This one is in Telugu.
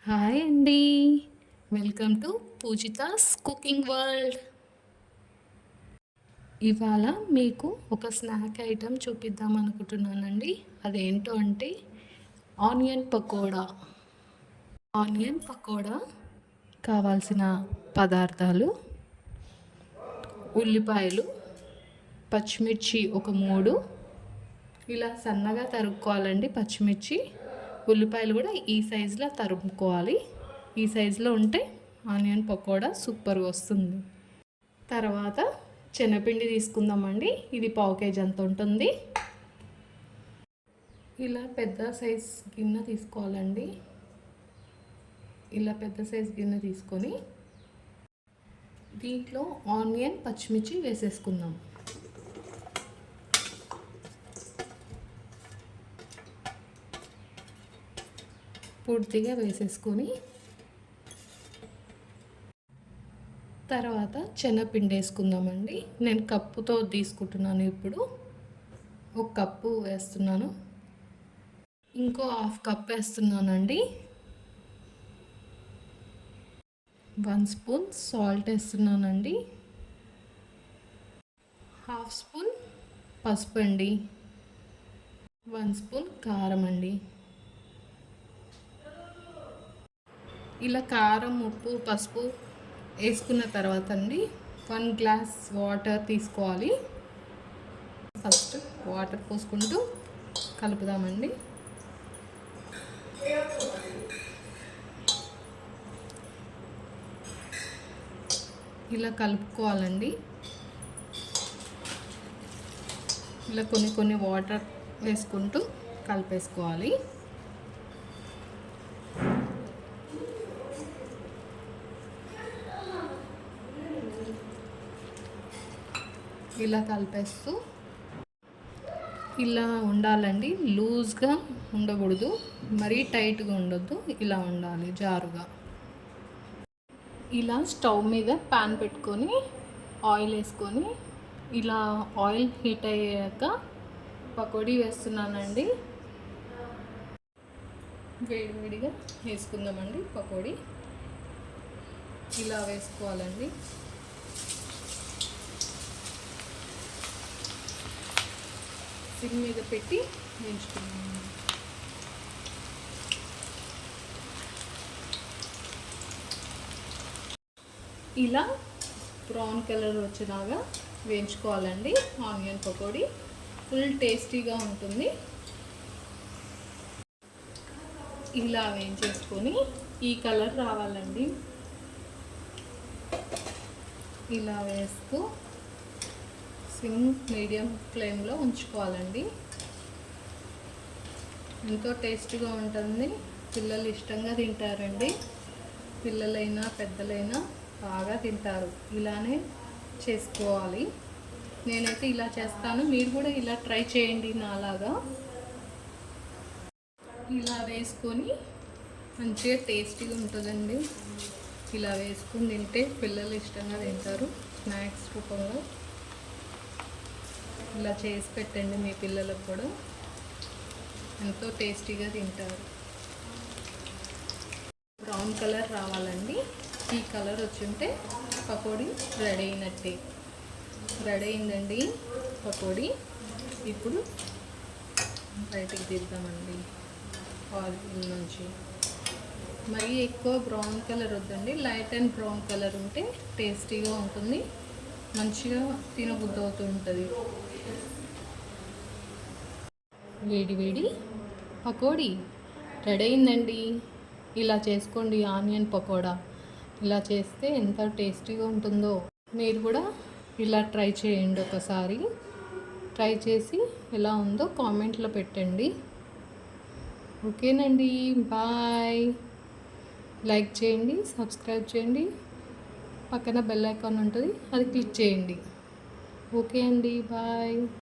హాయ్ అండి. Welcome to Poojitha's cooking world. ఇవాళ మీకు ఒక స్నాక్ ఐటెం చూపిద్దాం అనుకుంటున్నానండి. అదేంటో అంటే ఆనియన్ పకోడా. ఆనియన్ పకోడా కావాల్సిన పదార్థాలు: ఉల్లిపాయలు, పచ్చిమిర్చి ఒక 3 ఇలా సన్నగా తరుక్కోవాలండి. పచ్చిమిర్చి, ఉల్లిపాయలు కూడా ఈ సైజులో తరుముకోవాలి. ఈ సైజులో ఉంటే ఆనియన్ పకోడా సూపర్గా వస్తుంది. తర్వాత శనగపిండి తీసుకుందామండి. ఇది 1/4 కేజీ అంత ఉంటుంది. ఇలా పెద్ద సైజ్ గిన్నె తీసుకోవాలండి. ఇలా పెద్ద సైజ్ గిన్నె తీసుకొని దీంట్లో ఆనియన్, పచ్చిమిర్చి వేసేసుకుందాం. పూర్తిగా వేసేసుకొని తర్వాత శనగపిండి వేసుకుందామండి. నేను కప్పుతో తీసుకుంటున్నాను. ఇప్పుడు 1 కప్పు వేస్తున్నాను. ఇంకో 1/2 కప్ వేస్తున్నానండి. 1 స్పూన్ సాల్ట్ వేస్తున్నానండి. 1/2 స్పూన్ పసుపు అండి. 1 స్పూన్ కారం అండి. ఇలా కారం, ఉప్పు, పసుపు వేసుకున్న తర్వాత అండి 1 గ్లాస్ వాటర్ తీసుకోవాలి. ఫస్ట్ వాటర్ పోసుకుంటూ కలుపుదామండి. ఇలా కలుపుకోవాలండి. ఇలా కొన్ని వాటర్ వేసుకుంటూ కలిపేసుకోవాలి. ఇలా కలిపేస్తూ ఇలా ఉండాలండి. లూజ్గా ఉండకూడదు, మరీ టైట్గా ఉండొద్దు. ఇలా ఉండాలి, జారుగా. ఇలా స్టవ్ మీద ప్యాన్ పెట్టుకొని ఆయిల్ వేసుకొని ఇలా ఆయిల్ హీట్ అయ్యాక పకోడీ వేస్తున్నానండి. వేడివేడిగా వేసుకుందామండి పకోడీ. ఇలా వేసుకోవాలండి. సిమ్ మీద పెట్టి వేయించుకున్నాము. ఇలా బ్రౌన్ కలర్ వచ్చేలాగా వేయించుకోవాలండి. ఆనియన్ పకోడీ ఫుల్ టేస్టీగా ఉంటుంది. ఇలా వేయించేసుకొని ఈ కలర్ రావాలండి. ఇలా వేస్తూ సిమ్ మీడియం ఫ్లేమ్లో ఉంచుకోవాలండి. ఎంతో టేస్టీగా ఉంటుంది. పిల్లలు ఇష్టంగా తింటారండి. పిల్లలైనా పెద్దలైనా బాగా తింటారు. ఇలానే చేసుకోవాలి. నేనైతే ఇలా చేస్తాను. మీరు కూడా ఇలా ట్రై చేయండి నాలాగా. ఇలా వేసుకొని మంచిగా టేస్టీగా ఉంటుందండి. ఇలా వేసుకొని తింటే పిల్లలు ఇష్టంగా తింటారు. స్నాక్స్ రూపంలో ఇలా చేసి పెట్టండి. మీ పిల్లలకు కూడా ఎంతో టేస్టీగా తింటారు. బ్రౌన్ కలర్ రావాలండి. ఈ కలర్ వచ్చుంటే పకోడీ రెడీ అయినట్టే. రెడీ అయిందండి పకోడీ. ఇప్పుడు బయటికి తీద్దామండి ఆయిల్ నుంచి. మరీ ఎక్కువ బ్రౌన్ కలర్ వద్దండి. లైట్ అండ్ బ్రౌన్ కలర్ ఉంటే టేస్టీగా ఉంటుంది. మంచిగా తినబుద్ధి అవుతూ ఉంటుంది. వేడి వేడి పకోడీ రెడీ అయిందండి. ఇలా చేసుకోండి ఆనియన్ పకోడా. ఇలా చేస్తే ఎంత టేస్టీగా ఉంటుందో. మీరు కూడా ఇలా ట్రై చేయండి ఒకసారి. ట్రై చేసి ఎలా ఉందో కామెంట్లో పెట్టండి. ఓకేనండి, బాయ్. లైక్ చేయండి, సబ్స్క్రైబ్ చేయండి. పక్కన బెల్ ఐకాన్ ఉంటుంది, అది క్లిక్ చేయండి. ఓకే అండి, బాయ్.